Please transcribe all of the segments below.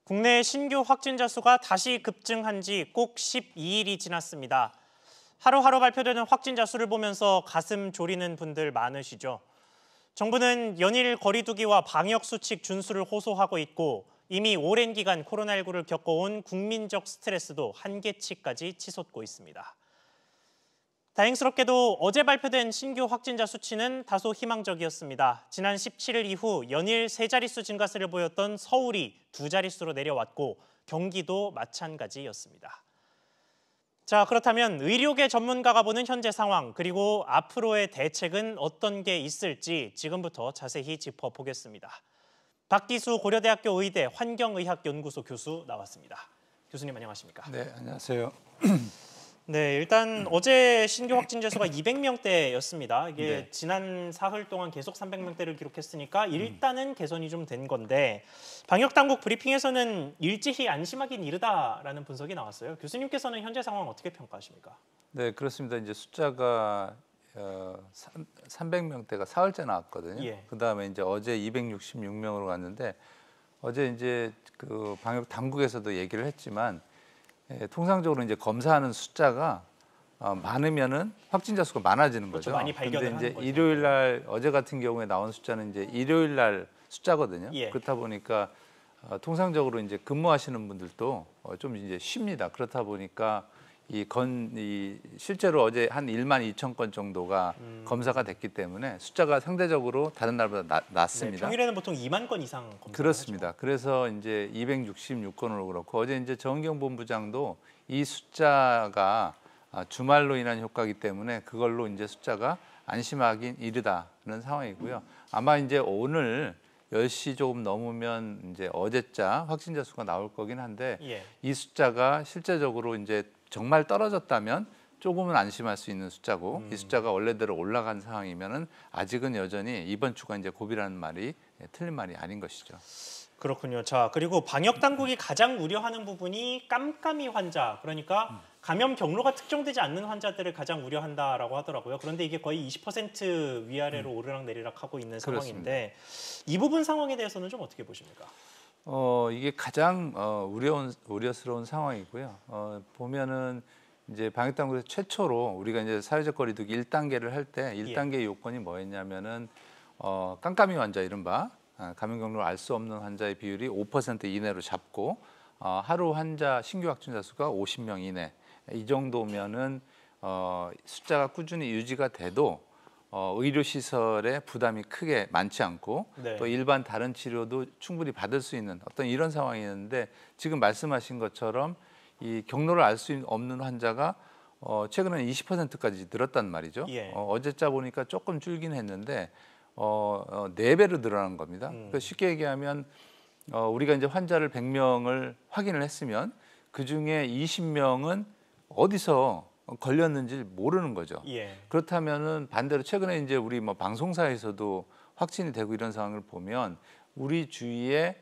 국내 신규 확진자 수가 다시 급증한 지 꼭 12일이 지났습니다. 하루하루 발표되는 확진자 수를 보면서 가슴 졸이는 분들 많으시죠. 정부는 연일 거리 두기와 방역 수칙 준수를 호소하고 있고 이미 오랜 기간 코로나19를 겪어온 국민적 스트레스도 한계치까지 치솟고 있습니다. 다행스럽게도 어제 발표된 신규 확진자 수치는 다소 희망적이었습니다. 지난 17일 이후 연일 세 자릿수 증가세를 보였던 서울이 두 자릿수로 내려왔고 경기도 마찬가지였습니다. 자, 그렇다면 의료계 전문가가 보는 현재 상황 그리고 앞으로의 대책은 어떤 게 있을지 지금부터 자세히 짚어보겠습니다. 박기수 고려대학교 의대 환경의학연구소 교수 나왔습니다. 교수님 안녕하십니까? 네, 안녕하세요. 네, 일단 어제 신규 확진자 수가 200명대였습니다. 이게 네. 지난 사흘 동안 계속 300명대를 기록했으니까 일단은 개선이 좀 된 건데 방역당국 브리핑에서는 일찍이 안심하긴 이르다라는 분석이 나왔어요. 교수님께서는 현재 상황 어떻게 평가하십니까? 네, 그렇습니다. 이제 숫자가 300명대가 사흘째 나왔거든요. 예. 그다음에 이제 어제 266명으로 갔는데 어제 이제 그 방역 당국에서도 얘기를 했지만 통상적으로 이제 검사하는 숫자가 많으면은 확진자 수가 많아지는 그렇죠, 거죠. 많이 발견을 근데 이제 하는 거죠. 일요일 날 어제 같은 경우에 나온 숫자는 이제 일요일 날 숫자거든요. 예. 그렇다 보니까 통상적으로 이제 근무하시는 분들도 좀 이제 쉽니다. 그렇다 보니까 실제로 어제 한 1만 2천 건 정도가 검사가 됐기 때문에 숫자가 상대적으로 다른 날보다 낮습니다. 네, 평일에는 보통 2만 건 이상 검사를 그렇습니다. 하죠. 그래서 그래서 이제 266건으로 그렇고 어제 이제 정은경 본부장도 이 숫자가 주말로 인한 효과이기 때문에 그걸로 이제 숫자가 안심하긴 이르다는 상황이고요. 아마 이제 오늘 10시 조금 넘으면 이제 어제자 확진자 수가 나올 거긴 한데 예. 이 숫자가 실제적으로 이제 정말 떨어졌다면 조금은 안심할 수 있는 숫자고 이 숫자가 원래대로 올라간 상황이면은 아직은 여전히 이번 주가 이제 고비라는 말이 틀린 말이 아닌 것이죠. 그렇군요. 자, 그리고 방역 당국이 가장 우려하는 부분이 깜깜이 환자, 그러니까 감염 경로가 특정되지 않는 환자들을 가장 우려한다라고 하더라고요. 그런데 이게 거의 20% 위아래로 오르락내리락 하고 있는 상황인데 이 부분 상황에 대해서는 좀 어떻게 보십니까? 이게 가장 우려스러운 상황이고요. 보면은 이제 방역당국에서 최초로 우리가 이제 사회적 거리두기 1단계를 할 때 1단계 요건이 뭐였냐면은 깜깜이 환자 이른바 감염 경로를 알 수 없는 환자의 비율이 5% 이내로 잡고 하루 환자 신규 확진자 수가 50명 이내 이 정도면은 숫자가 꾸준히 유지가 돼도 의료 시설에 부담이 크게 많지 않고 네. 또 일반 다른 치료도 충분히 받을 수 있는 어떤 이런 상황이었는데 지금 말씀하신 것처럼 이 경로를 알 수 없는 환자가 최근에는 20%까지 늘었단 말이죠. 예. 어제자 보니까 조금 줄긴 했는데 4배로 늘어난 겁니다. 그러니까 쉽게 얘기하면 우리가 이제 환자를 100명을 확인을 했으면 그중에 20명은 어디서 걸렸는지 모르는 거죠. 예. 그렇다면은 반대로 최근에 이제 우리 뭐 방송사에서도 확진이 되고 이런 상황을 보면 우리 주위에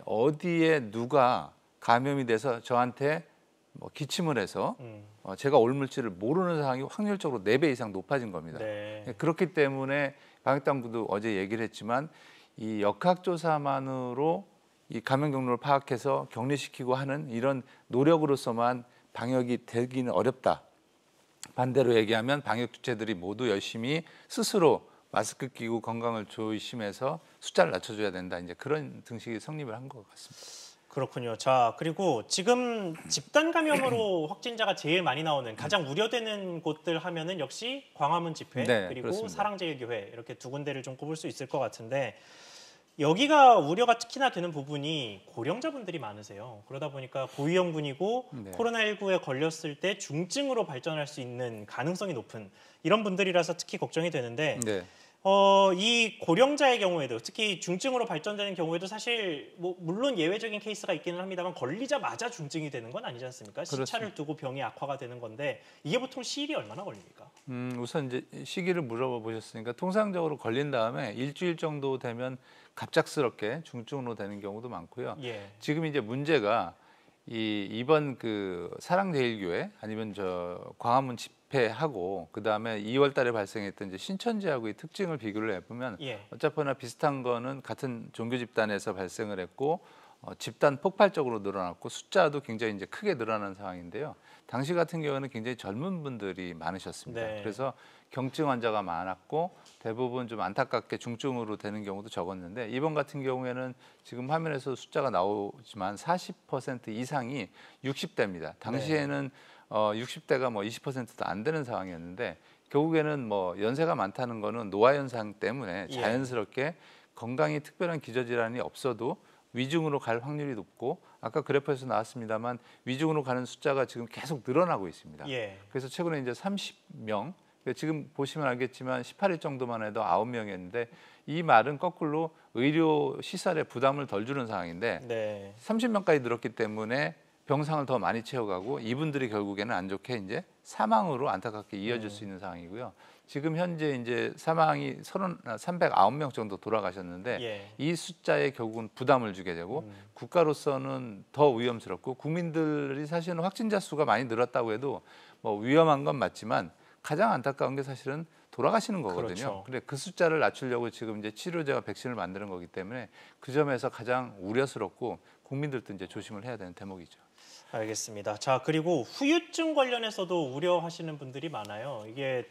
어디에 누가 감염이 돼서 저한테 뭐 기침을 해서 제가 올 물질을 모르는 상황이 확률적으로 4배 이상 높아진 겁니다. 네. 그렇기 때문에 방역당국도 어제 얘기를 했지만 이 역학조사만으로 이 감염 경로를 파악해서 격리시키고 하는 이런 노력으로서만 방역이 되기는 어렵다. 반대로 얘기하면 방역 주체들이 모두 열심히 스스로 마스크 끼고 건강을 조심해서 숫자를 낮춰줘야 된다. 이제 그런 등식이 성립을 한 것 같습니다. 그렇군요. 자, 그리고 지금 집단 감염으로 확진자가 제일 많이 나오는 가장 우려되는 곳들 하면은 역시 광화문 집회 네, 그리고 그렇습니다. 사랑제일교회 이렇게 두 군데를 좀 꼽을 수 있을 것 같은데 여기가 우려가 특히나 되는 부분이 고령자분들이 많으세요. 그러다 보니까 고위험군이고 네. 코로나19에 걸렸을 때 중증으로 발전할 수 있는 가능성이 높은 이런 분들이라서 특히 걱정이 되는데 네. 이 고령자의 경우에도 특히 중증으로 발전되는 경우에도 사실 뭐 물론 예외적인 케이스가 있기는 합니다만 걸리자마자 중증이 되는 건 아니지 않습니까? 시차를 두고 병이 악화가 되는 건데 이게 보통 시일이 얼마나 걸립니까? 우선 이제 시기를 물어보셨으니까 통상적으로 걸린 다음에 일주일 정도 되면 갑작스럽게 중증으로 되는 경우도 많고요. 예. 지금 이제 문제가 이번 그 사랑제일교회 아니면 저 광화문 집회하고 그다음에 2월 달에 발생했던 이제 신천지하고의 특징을 비교를 해보면 예. 어차피나 비슷한 거는 같은 종교 집단에서 발생을 했고 집단 폭발적으로 늘어났고 숫자도 굉장히 이제 크게 늘어난 상황인데요. 당시 같은 경우에는 굉장히 젊은 분들이 많으셨습니다. 네. 그래서 경증 환자가 많았고 대부분 좀 안타깝게 중증으로 되는 경우도 적었는데 이번 같은 경우에는 지금 화면에서 숫자가 나오지만 40% 이상이 60대입니다. 당시에는 60대가 뭐 20%도 안 되는 상황이었는데 결국에는 뭐 연세가 많다는 거는 노화 현상 때문에 자연스럽게 건강이 특별한 기저질환이 없어도 위중으로 갈 확률이 높고 아까 그래프에서 나왔습니다만 위중으로 가는 숫자가 지금 계속 늘어나고 있습니다. 그래서 최근에 이제 30명, 지금 보시면 알겠지만 18일 정도만 해도 9명이었는데 이 말은 거꾸로 의료 시설에 부담을 덜 주는 상황인데 30명까지 늘었기 때문에 병상을 더 많이 채워가고 이분들이 결국에는 안 좋게 이제 사망으로 안타깝게 이어질 수 있는 상황이고요. 지금 현재 이제 사망이 309명 정도 돌아가셨는데 이 숫자에 결국은 부담을 주게 되고 국가로서는 더 위험스럽고 국민들이 사실은 확진자 수가 많이 늘었다고 해도 뭐 위험한 건 맞지만 가장 안타까운 게 사실은 돌아가시는 거거든요. 그렇죠. 근데 그 숫자를 낮추려고 지금 이제 치료제와 백신을 만드는 거기 때문에 그 점에서 가장 우려스럽고 국민들도 이제 조심을 해야 되는 대목이죠. 알겠습니다. 자, 그리고 후유증 관련해서도 우려하시는 분들이 많아요. 이게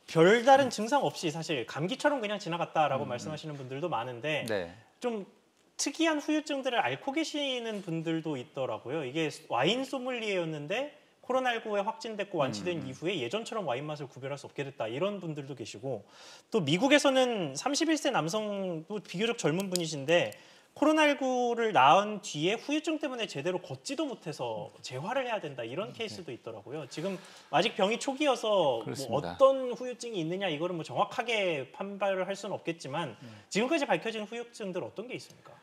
별다른 증상 없이 사실 감기처럼 그냥 지나갔다라고 말씀하시는 분들도 많은데 좀 특이한 후유증들을 앓고 계시는 분들도 있더라고요. 이게 와인 소믈리에였는데 코로나19에 확진됐고 완치된 이후에 예전처럼 와인 맛을 구별할 수 없게 됐다. 이런 분들도 계시고 또 미국에서는 31세 남성도 비교적 젊은 분이신데 코로나19를 낳은 뒤에 후유증 때문에 제대로 걷지도 못해서 재활을 해야 된다. 이런 케이스도 있더라고요. 지금 아직 병이 초기여서 뭐 어떤 후유증이 있느냐 이거를 뭐 정확하게 판별을 할 수는 없겠지만 지금까지 밝혀진 후유증들 어떤 게 있습니까?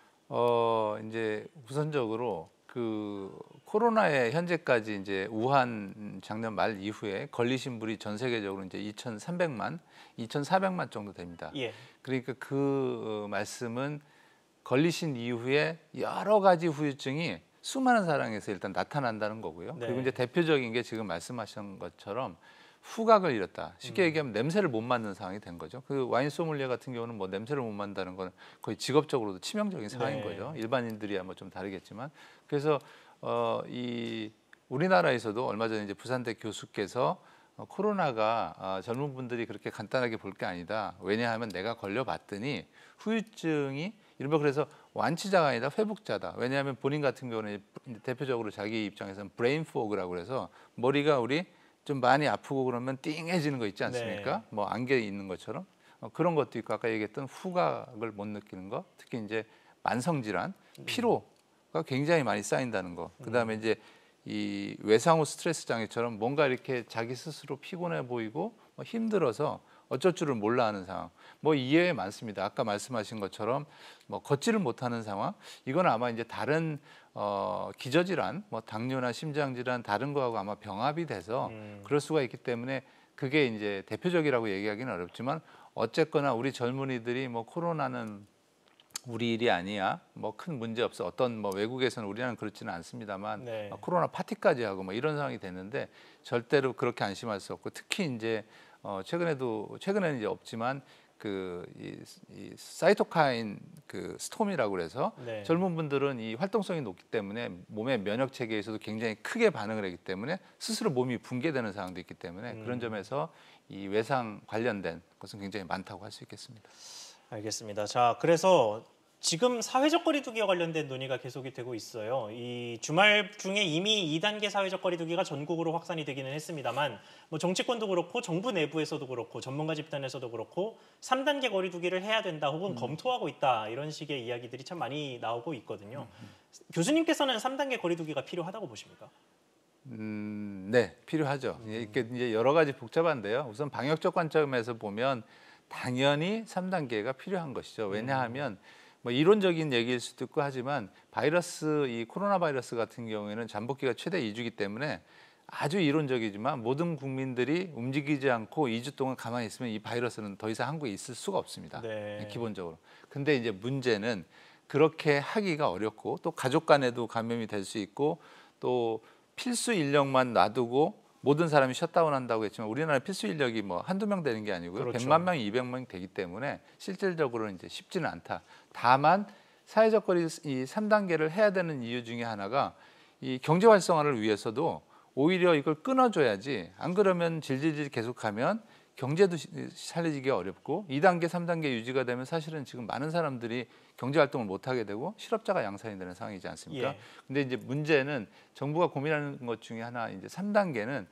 이제 우선적으로 그 코로나에 현재까지 이제 우한 작년 말 이후에 걸리신 분이 전 세계적으로 이제 2,400만 정도 됩니다. 그러니까 그 말씀은 걸리신 이후에 여러 가지 후유증이 수많은 사람에서 일단 나타난다는 거고요. 그리고 이제 대표적인 게 지금 말씀하신 것처럼 후각을 잃었다. 쉽게 얘기하면 냄새를 못 맡는 상황이 된 거죠. 그 와인 소믈리에 같은 경우는 뭐 냄새를 못 맡는다는 건 거의 직업적으로도 치명적인 상황인 거죠. 일반인들이야 뭐 좀 다르겠지만. 그래서 이 우리나라에서도 얼마 전에 이제 부산대 교수께서 코로나가 젊은 분들이 그렇게 간단하게 볼 게 아니다. 왜냐하면 내가 걸려봤더니 후유증이 이른바 그래서 완치자가 아니라 회복자다. 왜냐하면 본인 같은 경우는 대표적으로 자기 입장에서는 브레인 포그라고 그래서 머리가 우리 좀 많이 아프고 그러면 띵해지는 거 있지 않습니까? 뭐 안개에 있는 것처럼 그런 것도 있고 아까 얘기했던 후각을 못 느끼는 거, 특히 이제 만성 질환, 피로가 굉장히 많이 쌓인다는 거. 그다음에 이제 이 외상후 스트레스 장애처럼 뭔가 이렇게 자기 스스로 피곤해 보이고 힘들어서 어쩔 줄을 몰라 하는 상황. 뭐 이외에 많습니다. 아까 말씀하신 것처럼 뭐 걷지를 못하는 상황. 이건 아마 이제 다른 기저질환, 뭐 당뇨나 심장질환 다른 거하고 아마 병합이 돼서 그럴 수가 있기 때문에 그게 이제 대표적이라고 얘기하기는 어렵지만 어쨌거나 우리 젊은이들이 뭐 코로나는 우리 일이 아니야. 뭐 큰 문제 없어. 어떤 뭐 외국에서는 우리나라는 그렇지는 않습니다만 코로나 파티까지 하고 뭐 이런 상황이 됐는데 절대로 그렇게 안심할 수 없고 특히 이제 최근에는 이제 없지만 이 사이토카인 그 스톰이라고 그래서 젊은 분들은 이 활동성이 높기 때문에 몸의 면역 체계에서도 굉장히 크게 반응을 하기 때문에 스스로 몸이 붕괴되는 상황도 있기 때문에 그런 점에서 이 외상 관련된 것은 굉장히 많다고 할 수 있겠습니다. 알겠습니다. 자, 그래서 지금 사회적 거리두기와 관련된 논의가 계속이 되고 있어요. 이 주말 중에 이미 2단계 사회적 거리두기가 전국으로 확산이 되기는 했습니다만 뭐 정치권도 그렇고 정부 내부에서도 그렇고 전문가 집단에서도 그렇고 3단계 거리두기를 해야 된다 혹은 검토하고 있다 이런 식의 이야기들이 참 많이 나오고 있거든요. 교수님께서는 3단계 거리두기가 필요하다고 보십니까? 네, 필요하죠. 이게 이제 여러 가지 복잡한데요. 우선 방역적 관점에서 보면 당연히 3단계가 필요한 것이죠. 왜냐하면 뭐 이론적인 얘기일 수도 있고 하지만 이 코로나 바이러스 같은 경우에는 잠복기가 최대 2주이기 때문에 아주 이론적이지만 모든 국민들이 움직이지 않고 2주 동안 가만히 있으면 이 바이러스는 더 이상 한국에 있을 수가 없습니다. 기본적으로. 근데 이제 문제는 그렇게 하기가 어렵고 또 가족 간에도 감염이 될 수 있고 또 필수 인력만 놔두고 모든 사람이 셧다운 한다고 했지만 우리나라 필수 인력이 뭐 한두 명 되는 게 아니고요. 100만 명, 200명 되기 때문에 실질적으로는 이제 쉽지는 않다. 다만 사회적 거리 이 3단계를 해야 되는 이유 중에 하나가 이 경제 활성화를 위해서도 오히려 이걸 끊어줘야지, 안 그러면 질질질 계속하면 경제도 살리기가 어렵고 2단계, 3단계 유지가 되면 사실은 지금 많은 사람들이 경제 활동을 못 하게 되고 실업자가 양산이 되는 상황이지 않습니까? 예. 근데 이제 문제는 정부가 고민하는 것 중에 하나, 이제 3단계는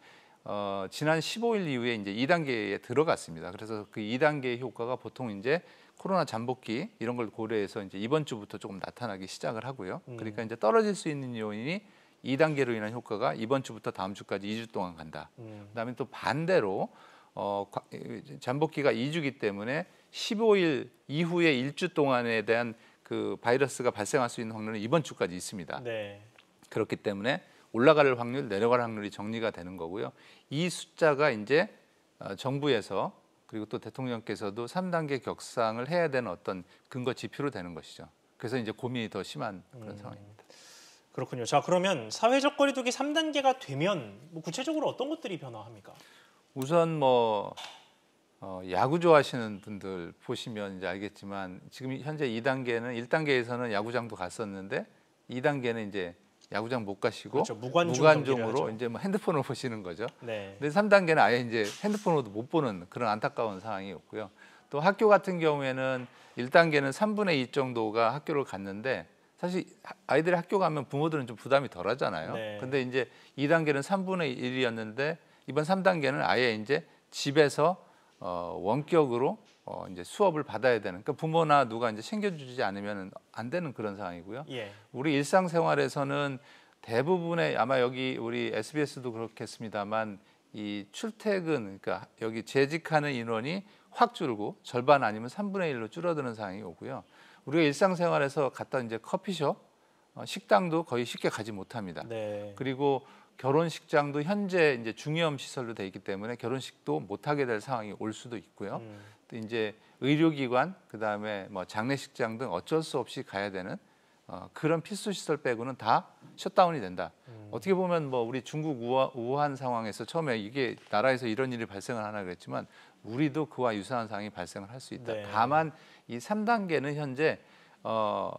지난 15일 이후에 이제 2단계에 들어갔습니다. 그래서 그 2단계의 효과가 보통 이제 코로나 잠복기 이런 걸 고려해서 이제 이번 주부터 조금 나타나기 시작을 하고요. 그러니까 이제 떨어질 수 있는 요인이 2단계로 인한 효과가 이번 주부터 다음 주까지 2주 동안 간다. 그다음에 또 반대로 잠복기가 2주기 때문에 15일 이후에 1주 동안에 대한 그 바이러스가 발생할 수 있는 확률은 이번 주까지 있습니다. 네. 그렇기 때문에 올라갈 확률, 내려갈 확률이 정리가 되는 거고요. 이 숫자가 이제 정부에서 그리고 또 대통령께서도 3단계 격상을 해야 되는 어떤 근거 지표로 되는 것이죠. 그래서 이제 고민이 더 심한 그런 상황입니다. 그렇군요. 자, 그러면 사회적 거리두기 3단계가 되면 뭐 구체적으로 어떤 것들이 변화합니까? 우선 뭐 야구 좋아하시는 분들 보시면 이제 알겠지만 지금 현재 2단계는 1단계에서는 야구장도 갔었는데 2단계는 이제 야구장 못 가시고 그렇죠. 무관중으로 이제 뭐 핸드폰을 보시는 거죠. 네. 근데 3단계는 아예 이제 핸드폰으로도 못 보는 그런 안타까운 상황이었고요. 또 학교 같은 경우에는 1단계는 3분의 2 정도가 학교를 갔는데 사실 아이들이 학교 가면 부모들은 좀 부담이 덜 하잖아요. 네. 근데 이제 2단계는 3분의 1이었는데 이번 3단계는 아예 이제 집에서 원격으로 이제 수업을 받아야 되는, 그러니까 부모나 누가 이제 챙겨주지 않으면 안 되는 그런 상황이고요. 예. 우리 일상생활에서는 대부분의, 아마 여기 우리 SBS도 그렇겠습니다만 이 출퇴근, 그러니까 여기 재직하는 인원이 확 줄고 절반 아니면 3분의 1로 줄어드는 상황이 오고요. 우리가 일상생활에서 갔다 이제 커피숍, 식당도 거의 쉽게 가지 못합니다. 네. 그리고 결혼식장도 현재 이제 중이염 시설로 돼 있기 때문에 결혼식도 못 하게 될 상황이 올 수도 있고요. 또 이제 의료기관, 그다음에 뭐 장례식장 등 어쩔 수 없이 가야 되는 그런 필수 시설 빼고는 다 셧다운이 된다. 어떻게 보면 뭐 우리 중국 우한 상황에서 처음에 이게 나라에서 이런 일이 발생을 하나 그랬지만 우리도 그와 유사한 상황이 발생을 할 수 있다. 네. 다만 이 3단계는 현재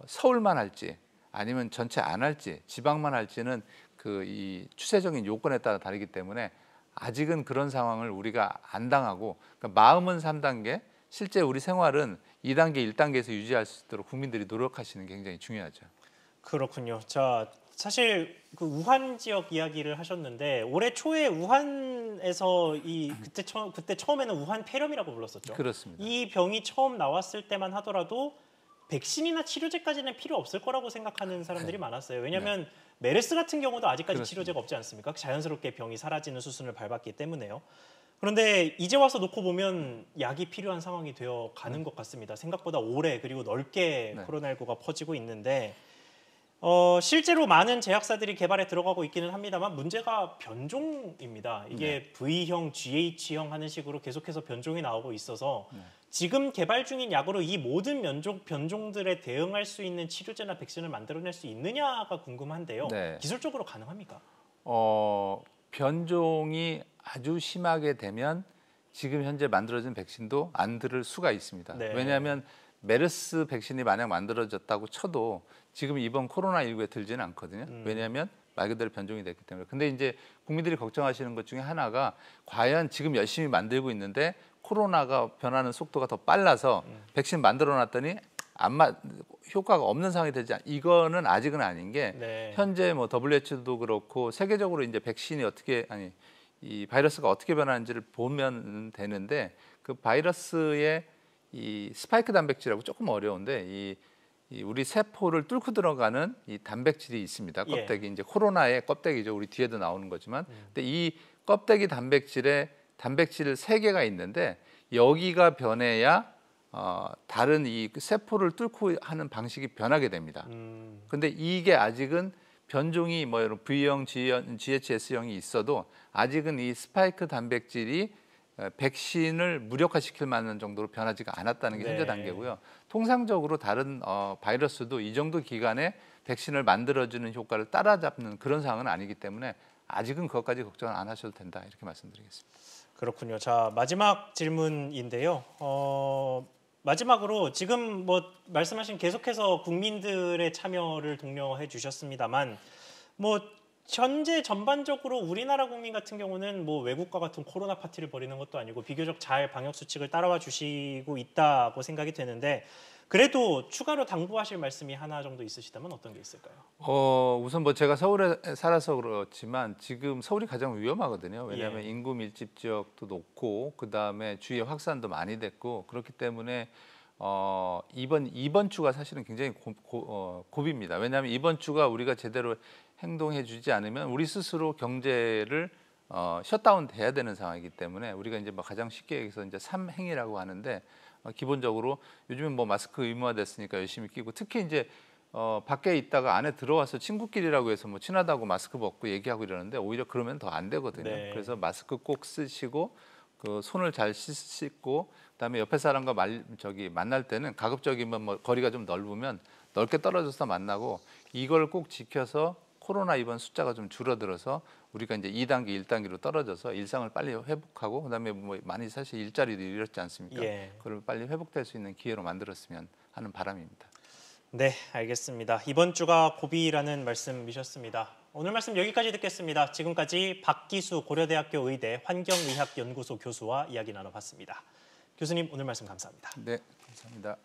서울만 할지 아니면 전체 안 할지 지방만 할지는 그 이 추세적인 요건에 따라 다르기 때문에 아직은 그런 상황을 우리가 안 당하고, 그러니까 마음은 3단계, 실제 우리 생활은 2단계, 1단계에서 유지할 수 있도록 국민들이 노력하시는 게 굉장히 중요하죠. 그렇군요. 자, 사실 그 우한 지역 이야기를 하셨는데 올해 초에 우한에서 그때 처음에는 우한 폐렴이라고 불렀었죠. 그렇습니다. 이 병이 처음 나왔을 때만 하더라도 백신이나 치료제까지는 필요 없을 거라고 생각하는 사람들이 많았어요. 왜냐하면 메르스 같은 경우도 아직까지 그렇습니다. 치료제가 없지 않습니까? 자연스럽게 병이 사라지는 수순을 밟았기 때문에요. 그런데 이제 와서 놓고 보면 약이 필요한 상황이 되어 가는 것 같습니다. 생각보다 오래 그리고 넓게 코로나19가 퍼지고 있는데 실제로 많은 제약사들이 개발에 들어가고 있기는 합니다만 문제가 변종입니다. 이게 V형, GH형 하는 식으로 계속해서 변종이 나오고 있어서 지금 개발 중인 약으로 이 모든 변종들에 대응할 수 있는 치료제나 백신을 만들어낼 수 있느냐가 궁금한데요. 네. 기술적으로 가능합니까? 변종이 아주 심하게 되면 지금 현재 만들어진 백신도 안 들을 수가 있습니다. 네. 왜냐하면 메르스 백신이 만약 만들어졌다고 쳐도 지금 이번 코로나19에 들지는 않거든요. 왜냐하면 말 그대로 변종이 됐기 때문에. 근데 이제 국민들이 걱정하시는 것 중에 하나가 과연 지금 열심히 만들고 있는데 코로나가 변하는 속도가 더 빨라서 백신 만들어 놨더니 효과가 없는 상황이 되지 이거는 아직은 아닌 게 현재 뭐 WHO도 그렇고 세계적으로 이제 백신이 이 바이러스가 어떻게 변하는지를 보면 되는데 그 바이러스의 이 스파이크 단백질하고 조금 어려운데 이 우리 세포를 뚫고 들어가는 이 단백질이 있습니다. 껍데기 이제 코로나의 껍데기죠. 우리 뒤에도 나오는 거지만, 근데 이 껍데기 단백질 3개가 있는데 여기가 변해야 다른 이 세포를 뚫고 하는 방식이 변하게 됩니다. 근데 이게 아직은 변종이 뭐 이런 V형, GHS형이 있어도 아직은 이 스파이크 단백질이 백신을 무력화시킬 만한 정도로 변하지가 않았다는 게 현재 단계고요. 통상적으로 다른 바이러스도 이 정도 기간에 백신을 만들어주는 효과를 따라잡는 그런 상황은 아니기 때문에 아직은 그것까지 걱정을 안 하셔도 된다, 이렇게 말씀드리겠습니다. 그렇군요. 자, 마지막 질문인데요. 마지막으로 지금 뭐 말씀하신 계속해서 국민들의 참여를 독려해 주셨습니다만 뭐 현재 전반적으로 우리나라 국민 같은 경우는 뭐 외국과 같은 코로나 파티를 벌이는 것도 아니고 비교적 잘 방역 수칙을 따라와 주시고 있다고 생각이 되는데 그래도 추가로 당부하실 말씀이 하나 정도 있으시다면 어떤 게 있을까요? 우선 뭐 제가 서울에 살아서 그렇지만 지금 서울이 가장 위험하거든요. 왜냐하면 예. 인구 밀집 지역도 높고 그다음에 주위에 확산도 많이 됐고 그렇기 때문에 이번 주가 사실은 굉장히 고비입니다. 왜냐하면 이번 주가 우리가 제대로 행동해 주지 않으면 우리 스스로 경제를 셧다운 돼야 되는 상황이기 때문에 우리가 이제 뭐 가장 쉽게 얘기해서 이제 삼행이라고 하는데 기본적으로 요즘은 뭐 마스크 의무화됐으니까 열심히 끼고 특히 이제 밖에 있다가 안에 들어와서 친구끼리라고 해서 뭐 친하다고 마스크 벗고 얘기하고 이러는데 오히려 그러면 더 안 되거든요. 네. 그래서 마스크 꼭 쓰시고 그 손을 잘 씻고 그다음에 옆에 사람과 만날 때는 가급적이면 뭐 거리가 좀 넓으면 넓게 떨어져서 만나고 이걸 꼭 지켜서 코로나 이번 숫자가 좀 줄어들어서 우리가 이제 2단계, 1단계로 떨어져서 일상을 빨리 회복하고 그다음에 뭐 많이 사실 일자리도 잃었지 않습니까? 예. 그걸 빨리 회복될 수 있는 기회로 만들었으면 하는 바람입니다. 네, 알겠습니다. 이번 주가 고비라는 말씀이셨습니다. 오늘 말씀 여기까지 듣겠습니다. 지금까지 박기수 고려대학교 의대 환경의학연구소 교수와 이야기 나눠봤습니다. 교수님 오늘 말씀 감사합니다. 네, 감사합니다.